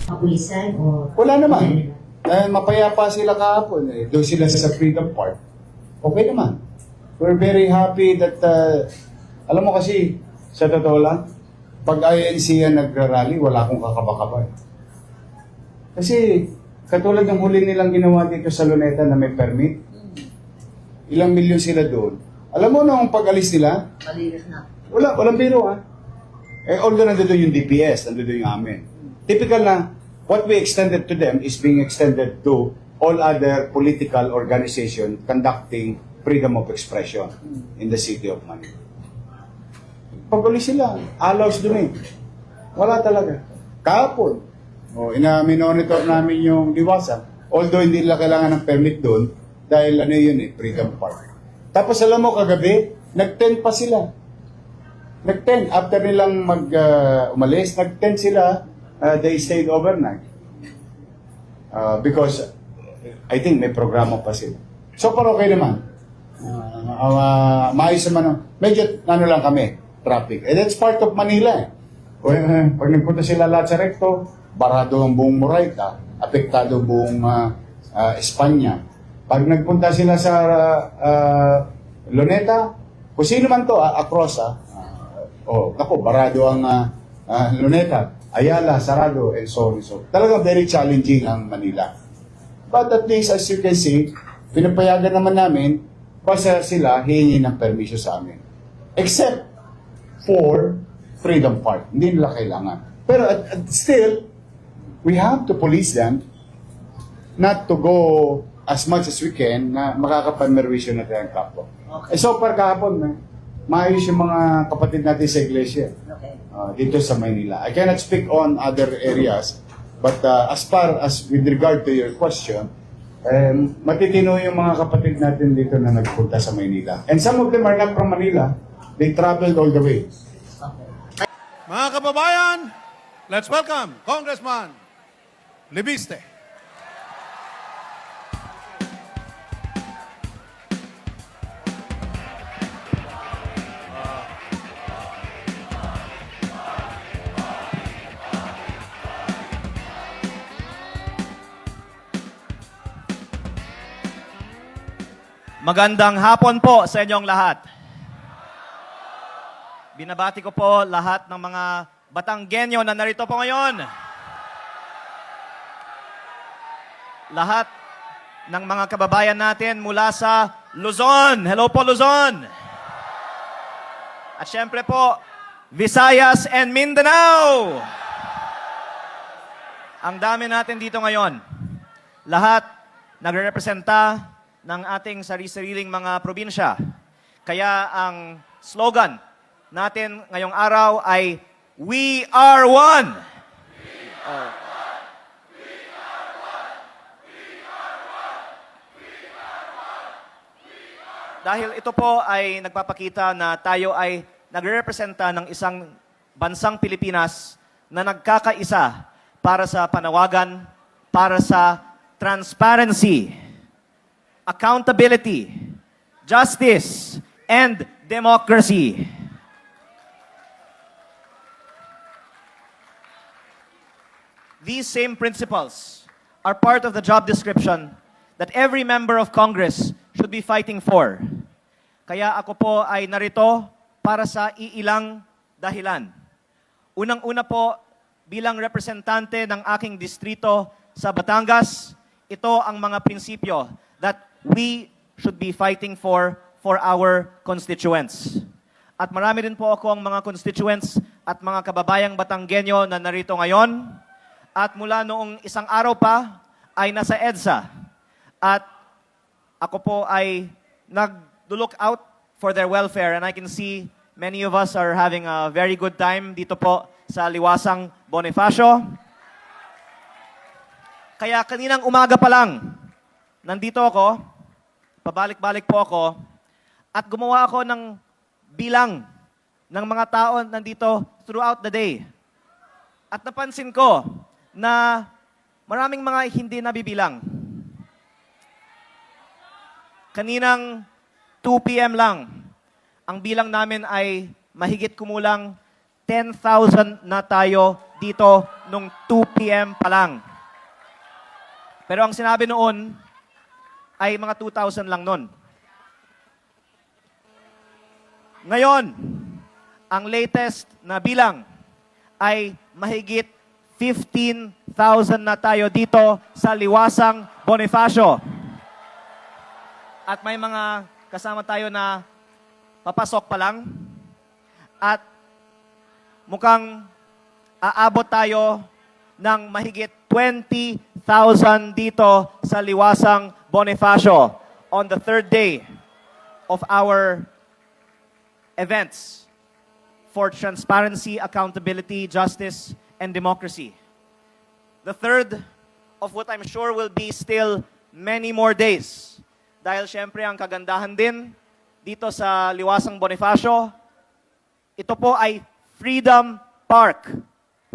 kapulisan o... Wala naman. Mapayapa sila kahapon. Doon sila sa Freedom Park. Okay naman. We're very happy that, alam mo kasi, sa totoo lang, pag INC yan nagra-rally, wala akong kakabakaba. Kasi, katulad ng huli nilang ginawa dito sa Luneta na may permit, ilang milyon sila doon. Alam mo nung pag-alis nila, Malinis na. walang biro ha. Although nandito yung DPS, nandito yung amin. Typical na, what we extended to them is being extended to all other political organization conducting freedom of expression in the city of Manila. Pag-ulis sila, allows dun eh. Wala talaga. Kahapon, ina-monitor namin yung Liwasa. Although hindi nila kailangan ng permit doon, dahil ano yun eh, Freedom Park. Tapos alam mo, kagabi, nag-tent pa sila. Nag-tent. After nilang umalis, nag-tent sila. They stayed overnight. Because I think may programa pa sila. So, pero okay naman. Maayos naman. Medyo, lang kami, traffic. And that's part of Manila eh. Pag nagpunta sila lahat sa Recto, barado ang buong Moraita, apektado buong Espanya. Pag nagpunta sila sa Luneta, kung sino man to, across, barado ang Luneta, Ayala, Sarado, and so on and so. Talagang very challenging ang Manila. But at least, as you can see, pinapayagan naman namin, basta sila hihingi ng permission sa amin. Except for Freedom Park. Hindi nila kailangan. Pero still, we have to police them not to go as much as we can na makakapag-merwisyo na tayong kapwa. Okay. So far kahapon, maayos yung mga kapatid natin sa iglesia. Okay. Dito sa Maynila. I cannot speak on other areas, but as far as with regard to your question, matitino yung mga kapatid natin dito na nagpunta sa Maynila. And some of them are not from Manila. They traveled all the way. Okay. Mga kababayan, let's welcome Congressman Libiste. Magandang hapon po sa inyong lahat. Binabati ko po lahat ng mga Batanggenyo na narito po ngayon. Lahat ng mga kababayan natin mula sa Luzon. Hello po, Luzon! At syempre po, Visayas and Mindanao! Ang dami natin dito ngayon. Lahat nagre-representa ng ating sari-sariling mga probinsya. Kaya ang slogan natin ngayong araw ay We Are One! Dahil ito po ay nagpapakita na tayo ay nagre-representa ng isang bansang Pilipinas na nagkakaisa para sa panawagan, para sa transparency, accountability, justice, and democracy. These same principles are part of the job description that every member of Congress should be fighting for. Kaya ako po ay narito para sa iilang dahilan. Unang-una po, bilang representante ng aking distrito sa Batangas, ito ang mga prinsipyo that we should be fighting for our constituents. At marami din po ako ang mga constituents at mga kababayang Batanggenyo na narito ngayon. At mula noong isang araw pa ay nasa EDSA. At ako po ay nag-look out for their welfare, and I can see many of us are having a very good time dito po sa Liwasang Bonifacio. Kaya kaninang umaga pa lang, nandito ako, pabalik-balik po ako, at gumawa ako ng bilang ng mga tao nandito throughout the day. At napansin ko na maraming mga hindi nabibilang. Kaninang 2 p.m. lang, ang bilang namin ay mahigit kumulang 10,000 na tayo dito nung 2 p.m. pa lang. Pero ang sinabi noon ay mga 2,000 lang noon. Ngayon, ang latest na bilang ay mahigit 15,000 na tayo dito sa Liwasang Bonifacio. At may mga kasama tayo na papasok pa lang. At mukhang aabot tayo ng mahigit 20,000 dito sa Liwasang Bonifacio on the third day of our events for transparency, accountability, justice, and democracy. The third of what I'm sure will be still many more days. Dahil syempre ang kagandahan din dito sa Liwasang Bonifacio, ito po ay Freedom Park.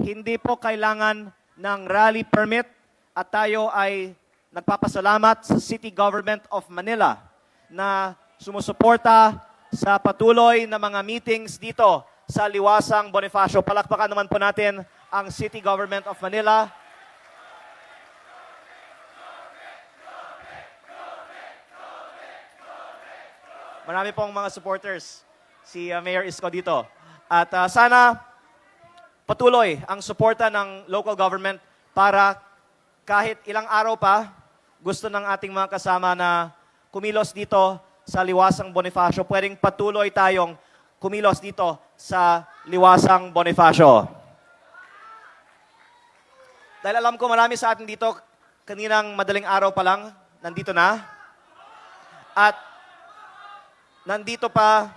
Hindi po kailangan ng rally permit at tayo ay nagpapasalamat sa City Government of Manila na sumusuporta sa patuloy na mga meetings dito sa Liwasang Bonifacio. Palakpakan naman po natin ang City Government of Manila. Marami pong mga supporters si Mayor Isko dito. At sana patuloy ang suporta ng local government para kahit ilang araw pa, gusto ng ating mga kasama na kumilos dito sa Liwasang Bonifacio, pwedeng patuloy tayong kumilos dito sa Liwasang Bonifacio. Dahil alam ko marami sa atin dito, kaninang madaling araw pa lang, nandito na. At nandito pa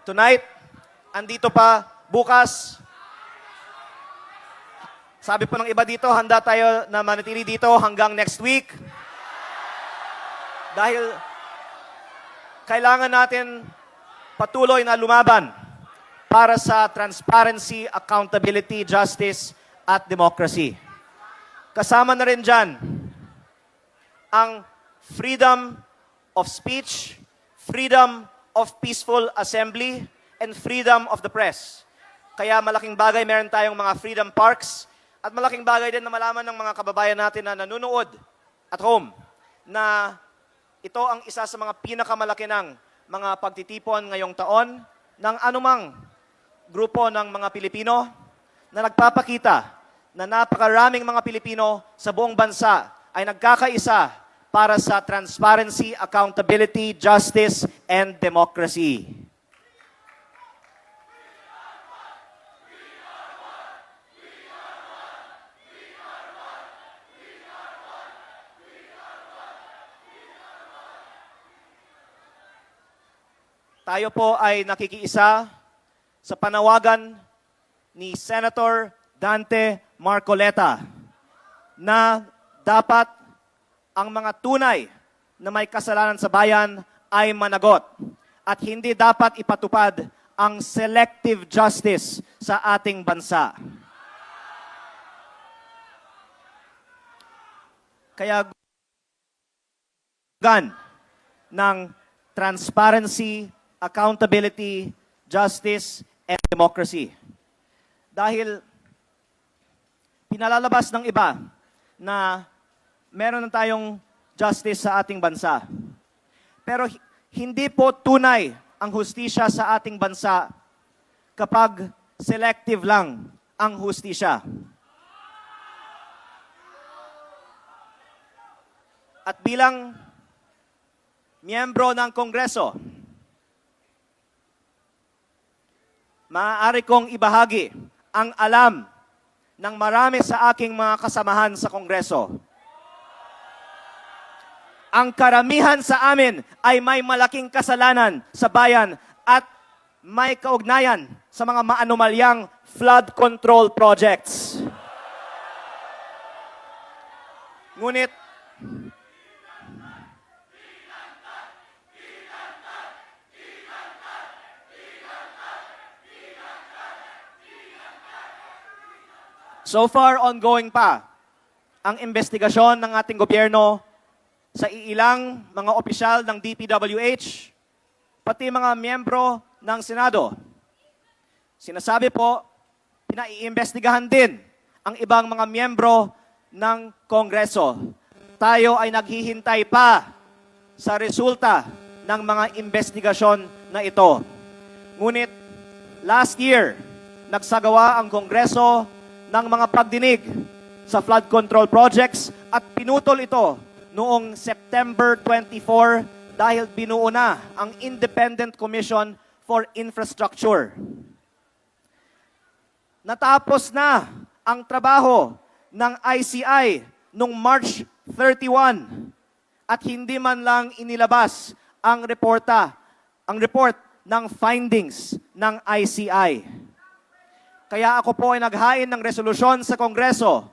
tonight, andito pa bukas. Sabi po ng iba dito, handa tayo na manatili dito hanggang next week. Dahil kailangan natin patuloy na lumaban para sa transparency, accountability, justice, at democracy. Kasama na rin dyan ang freedom of speech, freedom of peaceful assembly, and freedom of the press. Kaya malaking bagay, meron tayong mga freedom parks, at malaking bagay din na malaman ng mga kababayan natin na nanonood at home na ito ang isa sa mga pinakamalaki ng mga pagtitipon ngayong taon ng anumang grupo ng mga Pilipino na nagpapakita na napakaraming mga Pilipino sa buong bansa ay nagkakaisa para sa transparency, accountability, justice, and democracy. Tayo po ay nakikiisa sa panawagan ni Senator Dante Marcoleta na dapat ang mga tunay na may kasalanan sa bayan ay managot at hindi dapat ipatupad ang selective justice sa ating bansa. Kaya ng transparency, accountability, justice, and democracy. Dahil pinalalabas ng iba na meron na tayong justice sa ating bansa. Pero hindi po tunay ang hustisya sa ating bansa kapag selective lang ang hustisya. At bilang miyembro ng Kongreso, maaari kong ibahagi ang alam ng marami sa aking mga kasamahan sa Kongreso. Ang karamihan sa amin ay may malaking kasalanan sa bayan at may kaugnayan sa mga maanomalyang flood control projects. Ngunit, so far, ongoing pa ang investigasyon ng ating gobyerno sa iilang mga opisyal ng DPWH, pati mga miyembro ng Senado. Sinasabi po, pinaiimbestigahan din ang ibang mga miyembro ng Kongreso. Tayo ay naghihintay pa sa resulta ng mga investigasyon na ito. Ngunit last year, nagsagawa ang Kongreso ng mga pagdinig sa flood control projects at pinutol ito noong September 24 dahil binuo na ang Independent Commission for Infrastructure. Natapos na ang trabaho ng ICI noong March 31 at hindi man lang inilabas ang report ng findings ng ICI. Kaya ako po ay naghain ng resolusyon sa Kongreso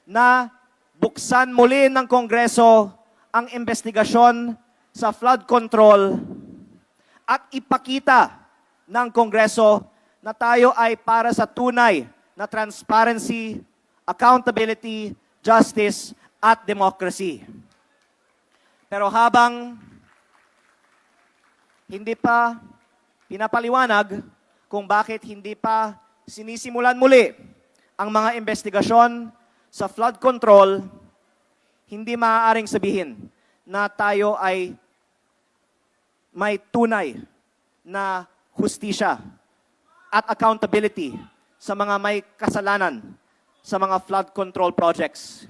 na buksan muli ng Kongreso ang investigasyon sa flood control at ipakita ng Kongreso na tayo ay para sa tunay na transparency, accountability, justice, at democracy. Pero habang hindi pa pinapaliwanag kung bakit hindi pa sinisimulan muli ang mga investigasyon sa flood control, hindi maaaring sabihin na tayo ay may tunay na hustisya at accountability sa mga may kasalanan sa mga flood control projects.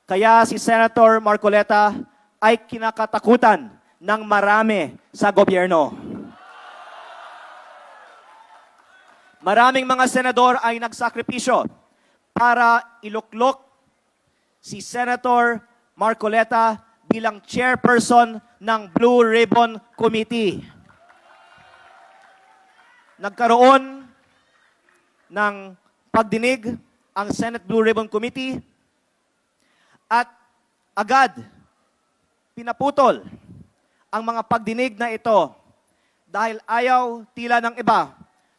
Kaya si Senator Marcoleta ay kinakatakutan ng marami sa gobyerno. Maraming mga senador ay nagsakripisyo para iluklok si Senator Marcoleta bilang chairperson ng Blue Ribbon Committee. Nagkaroon ng pagdinig ang Senate Blue Ribbon Committee at agad pinaputol ang mga pagdinig na ito dahil ayaw tila ng iba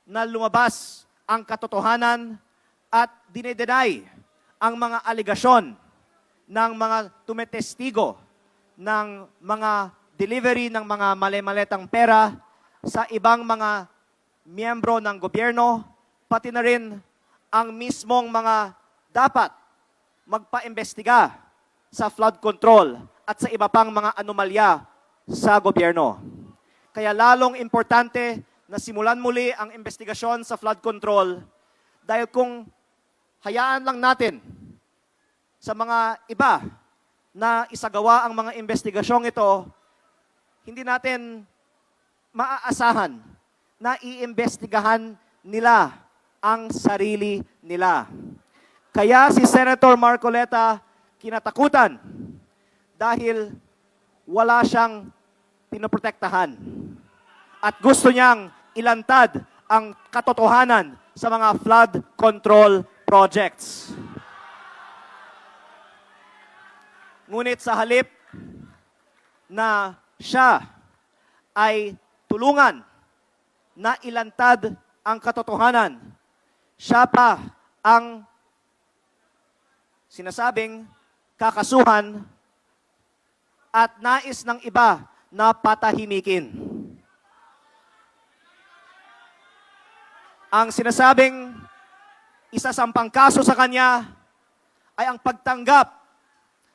na lumabas ang katotohanan at dinedenay ang mga aligasyon ng mga tumetestigo ng mga delivery ng mga mali-maletang pera sa ibang mga miyembro ng gobyerno, pati na rin ang mismong mga dapat magpa-imbestiga sa flood control at sa iba pang mga anomalya sa gobyerno. Kaya lalong importante na simulan muli ang investigasyon sa flood control dahil kung hayaan lang natin sa mga iba na isagawa ang mga investigasyong ito, hindi natin maaasahan na iimbestigahan nila ang sarili nila. Kaya si Senator Marcoleta kinatakutan dahil wala siyang pinoprotektahan. At gusto niyang ilantad ang katotohanan sa mga flood control projects. Ngunit sa halip na siya ay tulungan na ilantad ang katotohanan, siya pa ang sinasabing kakasuhan at nais ng iba na patahimikin. Ang sinasabing isasampang kaso sa kanya ay ang pagtanggap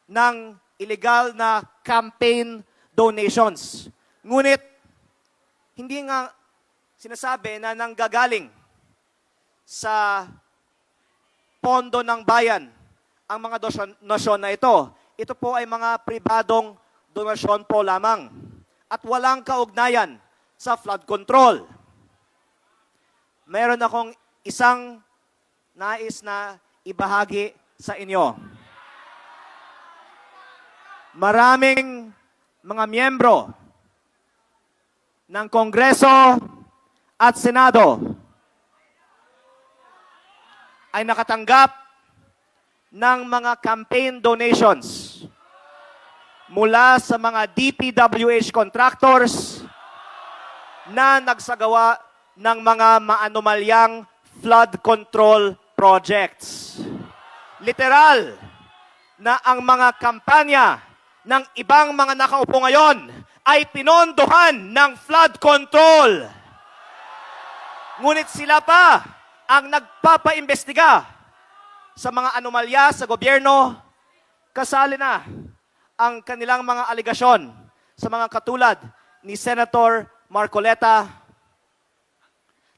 ng illegal na campaign donations. Ngunit, hindi nga sinasabi na nanggagaling sa pondo ng bayan ang mga donasyon na ito. Ito po ay mga pribadong donasyon po lamang at walang kaugnayan sa flood control. Meron akong isang nais na ibahagi sa inyo. Maraming mga miyembro ng Kongreso at Senado ay nakatanggap ng mga campaign donations mula sa mga DPWH contractors na nagsagawa ng mga maanomalyang flood control projects. Literal na ang mga kampanya ng ibang mga nakaupo ngayon ay pinondohan ng flood control. Ngunit sila pa ang nagpapaimbestiga sa mga anomalya sa gobyerno, kasali na ang kanilang mga aligasyon sa mga katulad ni Senator Marcoleta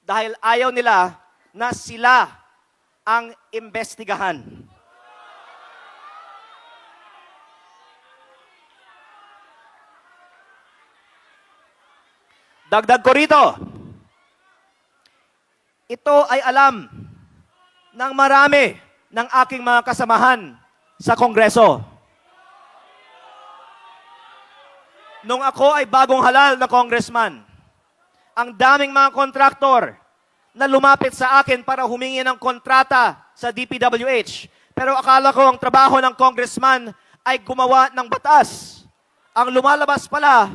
dahil ayaw nila na sila ang imbestigahan. Dagdag ko rito, ito ay alam ng marami ng aking mga kasamahan sa Kongreso. Nung ako ay bagong halal na congressman, ang daming mga kontraktor na lumapit sa akin para humingi ng kontrata sa DPWH. Pero akala ko ang trabaho ng congressman ay gumawa ng batas. Ang lumalabas pala,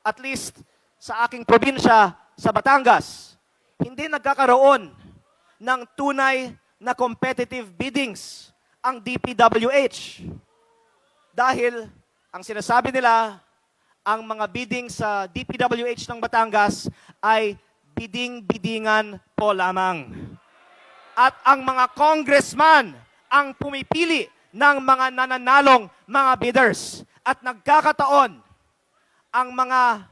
at least sa aking probinsya, sa Batangas, hindi nagkakaroon ng tunay na competitive biddings ang DPWH. Dahil ang sinasabi nila, ang mga bidding sa DPWH ng Batangas ay bidding-biddingan po lamang. At ang mga congressman ang pumipili ng mga nananalong mga bidders. At nagkakataon, ang mga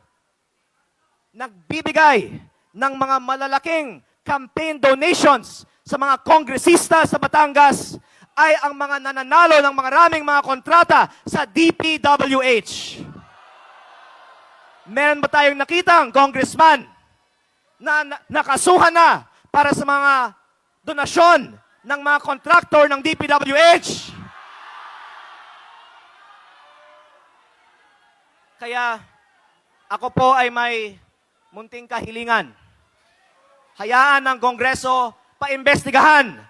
nagbibigay ng mga malalaking campaign donations sa mga kongresista sa Batangas ay ang mga nananalo ng maraming mga kontrata sa DPWH. Meron ba tayong nakitang congressman na nakasuhan na para sa mga donasyon ng mga kontraktor ng DPWH? Kaya ako po ay may munting kahilingan. Hayaan ng Kongreso paimbestigahan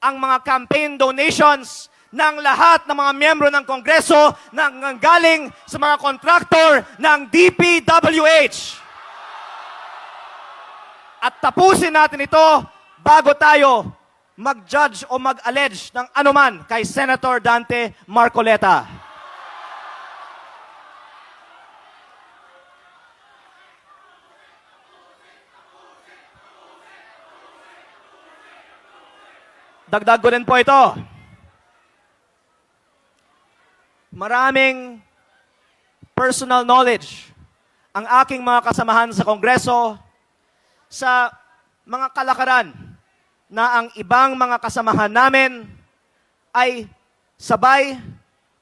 ang mga campaign donations ng lahat ng mga miyembro ng Kongreso na galing sa mga kontraktor ng DPWH. At tapusin natin ito bago tayo mag-judge o mag-allege ng anuman kay Senator Dante Marcoleta. Dagdag ko din po ito. Maraming personal knowledge ang aking mga kasamahan sa Kongreso sa mga kalakaran na ang ibang mga kasamahan namin ay sabay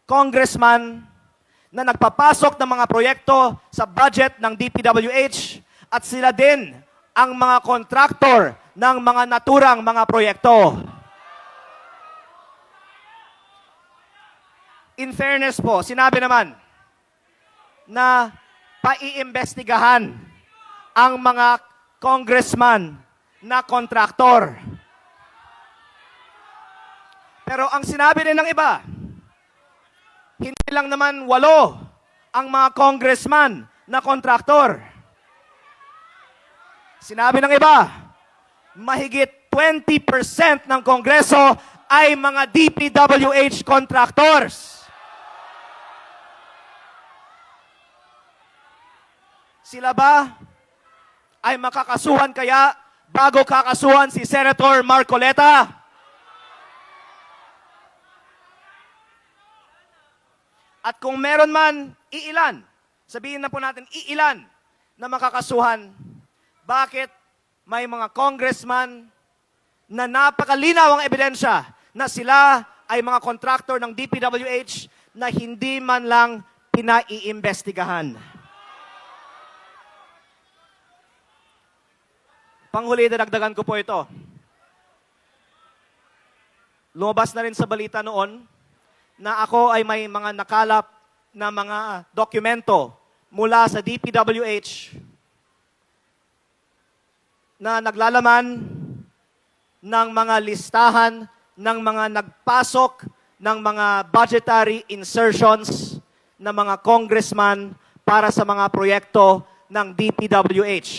congressman na nagpapasok ng mga proyekto sa budget ng DPWH at sila din ang mga kontraktor ng mga naturang mga proyekto. In fairness po, sinabi naman na paiimbestigahan ang mga congressman na kontraktor. Pero ang sinabi rin ng iba, hindi lang naman 8 ang mga congressman na kontraktor. Sinabi ng iba, mahigit 20% ng Kongreso ay mga DPWH contractors. Sila ba ay makakasuhan kaya bago kakasuhan si Senator Marcoleta? At kung meron man, iilan, sabihin na po natin, iilan na makakasuhan, bakit may mga congressman na napakalinaw ang ebidensya na sila ay mga kontraktor ng DPWH na hindi man lang pinaiimbestigahan? Panghuli, dadagdagan ko po ito. Lumabas na rin sa balita noon na ako ay may mga nakalap na mga dokumento mula sa DPWH na naglalaman ng mga listahan ng mga nagpasok ng mga budgetary insertions ng mga congressman para sa mga proyekto ng DPWH.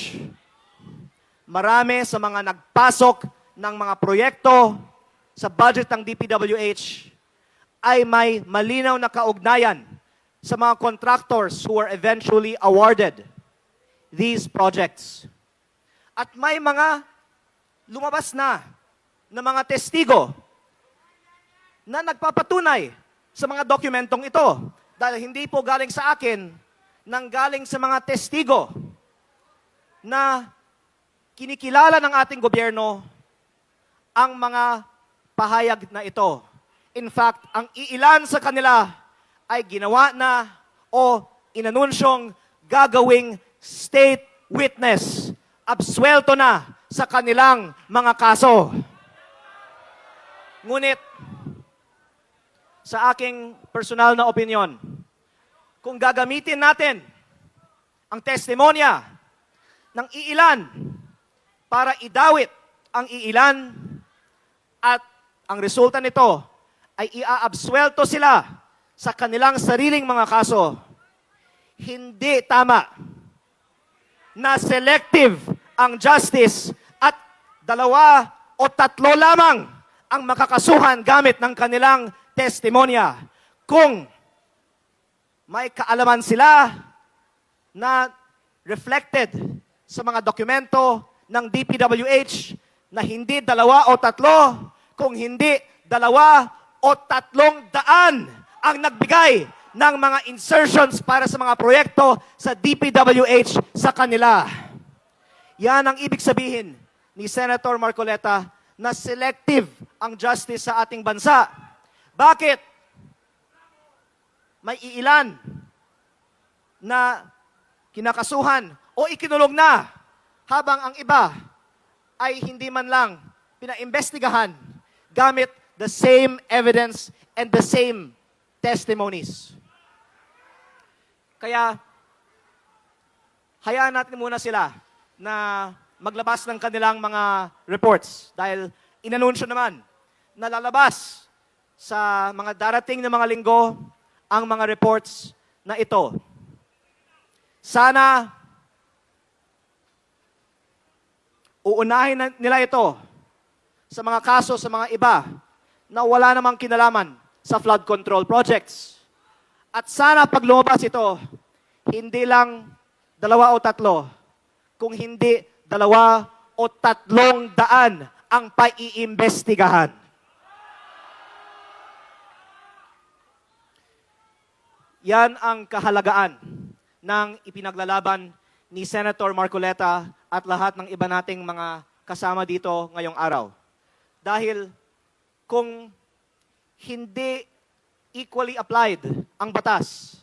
Marami sa mga nagpasok ng mga proyekto sa budget ng DPWH ay may malinaw na kaugnayan sa mga contractors who were eventually awarded these projects. At may mga lumabas na mga testigo na nagpapatunay sa mga dokumentong ito. Dahil hindi po galing sa akin, nang galing sa mga testigo na kinikilala ng ating gobyerno ang mga pahayag na ito. In fact, ang iilan sa kanila ay ginawa na o inanunsyong gagawing state witness. Absuelto na sa kanilang mga kaso. Ngunit, sa aking personal na opinion, kung gagamitin natin ang testimonya ng iilan para idawit ang iilan at ang resulta nito ay iaabsuelto sila sa kanilang sariling mga kaso, hindi tama na selective ang justice at 2 o 3 lamang ang makakasuhan gamit ng kanilang testimonya. Kung may kaalaman sila na reflected sa mga dokumento ng DPWH na hindi 2 o 3, kung hindi 2 o 300 ang nagbigay ng mga insertions para sa mga proyekto sa DPWH sa kanila. Yan ang ibig sabihin ni Senator Marcoleta na selective ang justice sa ating bansa. Bakit? May iilan na kinakasuhan o ikinulong na habang ang iba ay hindi man lang pinaimbestigahan gamit the same evidence and the same testimonies. Kaya, hayaan natin muna sila na maglabas ng kanilang mga reports dahil inanunsyo naman na lalabas sa mga darating na mga linggo ang mga reports na ito. Sana uunahin nila ito sa mga kaso sa mga iba na wala namang kinalaman sa flood control projects. At sana pag lumabas ito, hindi lang 2 o 3, kung hindi 2 o 300 ang paiimbestigahan. Yan ang kahalagaan ng ipinaglalaban ni Senator Marcoleta at lahat ng iba nating mga kasama dito ngayong araw. Dahil kung hindi equally applied ang batas,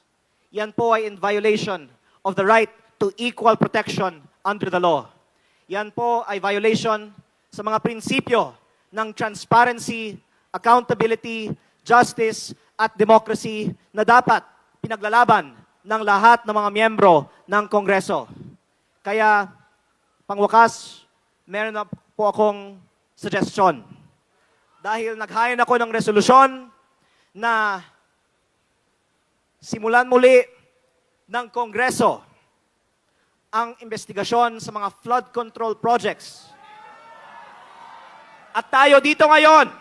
yan po ay in violation of the right to equal protection under the law. Yan po ay violation sa mga prinsipyo ng transparency, accountability, justice, at democracy na dapat pinaglalaban ng lahat ng mga miyembro ng Kongreso. Kaya, pangwakas, meron na po akong suggestion. Dahil naghain ako ng resolusyon na simulan muli ng Kongreso ang investigasyon sa mga flood control projects. At tayo dito ngayon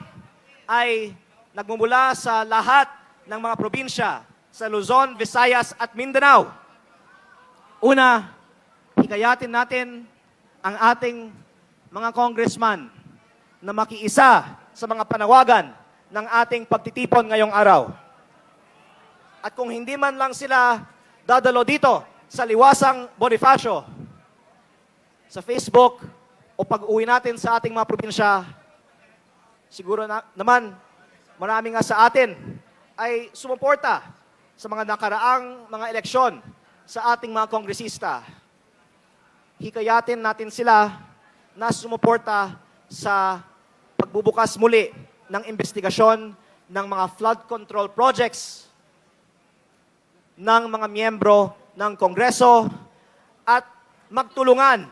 ay nagmumula sa lahat ng mga probinsya sa Luzon, Visayas at Mindanao. Una, hikayatin natin ang ating mga congressman na makiisa sa mga panawagan ng ating pagtitipon ngayong araw. At kung hindi man lang sila dadalo dito sa Liwasang Bonifacio, sa Facebook, o pag-uwi natin sa ating mga probinsya, siguro naman marami nga sa atin ay sumuporta sa mga nakaraang mga eleksyon sa ating mga kongresista. Hikayatin natin sila na sumuporta sa pagbubukas muli ng investigasyon ng mga flood control projects ng mga miyembro ng Kongreso at magtulungan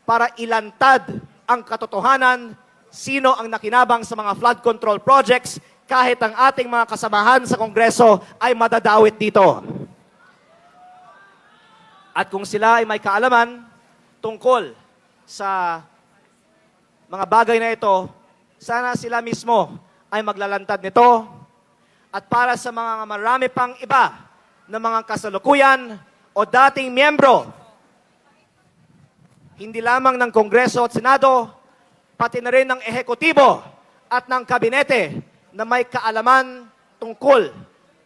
para ilantad ang katotohanan sino ang nakinabang sa mga flood control projects kahit ang ating mga kasamahan sa Kongreso ay madadawit dito. At kung sila ay may kaalaman tungkol sa mga bagay na ito, sana sila mismo ay maglalantad nito. At para sa mga marami pang iba na mga kasalukuyan o dating miyembro, hindi lamang ng Kongreso at Senado, pati na rin ng ehekutibo at ng kabinete, na may kaalaman tungkol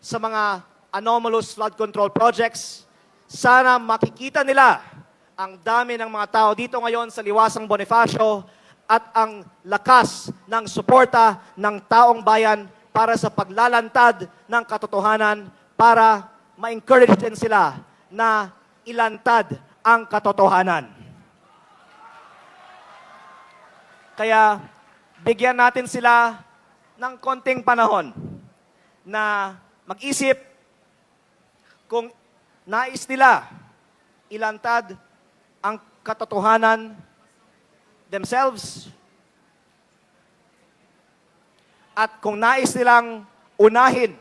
sa mga anomalous flood control projects, sana makikita nila ang dami ng mga tao dito ngayon sa Liwasang Bonifacio at ang lakas ng suporta ng taong bayan para sa paglalantad ng katotohanan para ma-encourage din sila na ilantad ang katotohanan. Kaya bigyan natin sila ng konting panahon na mag-isip kung nais nila ilantad ang katotohanan themselves at kung nais nilang unahin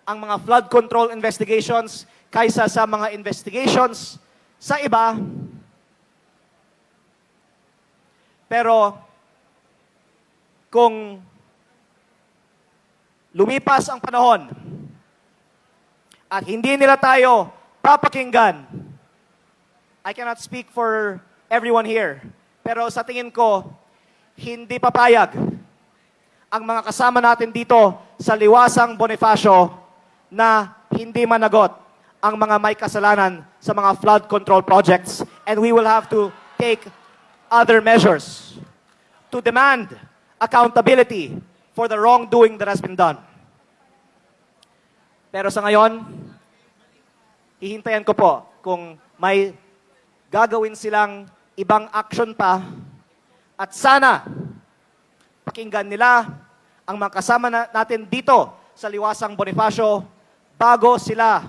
ang mga flood control investigations kaysa sa mga investigations sa iba. Pero kung lumipas ang panahon at hindi nila tayo papakinggan, I cannot speak for everyone here, pero sa tingin ko, hindi papayag ang mga kasama natin dito sa Liwasang Bonifacio na hindi managot ang mga may kasalanan sa mga flood control projects, and we will have to take other measures to demand accountability for the wrongdoing that has been done. Pero sa ngayon, hihintayan ko po kung may gagawin silang ibang action pa at sana pakinggan nila ang mga kasama natin dito sa Liwasang Bonifacio bago sila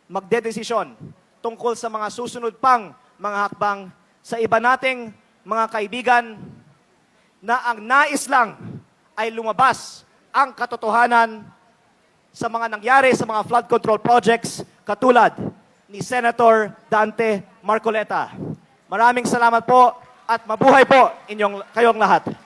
magdedesisyon tungkol sa mga susunod pang mga hakbang sa iba nating mga kaibigan na ang nais lang ay lumabas ang katotohanan sa mga nangyari sa mga flood control projects katulad ni Senator Dante Marcoleta. Maraming salamat po at mabuhay po kayong lahat.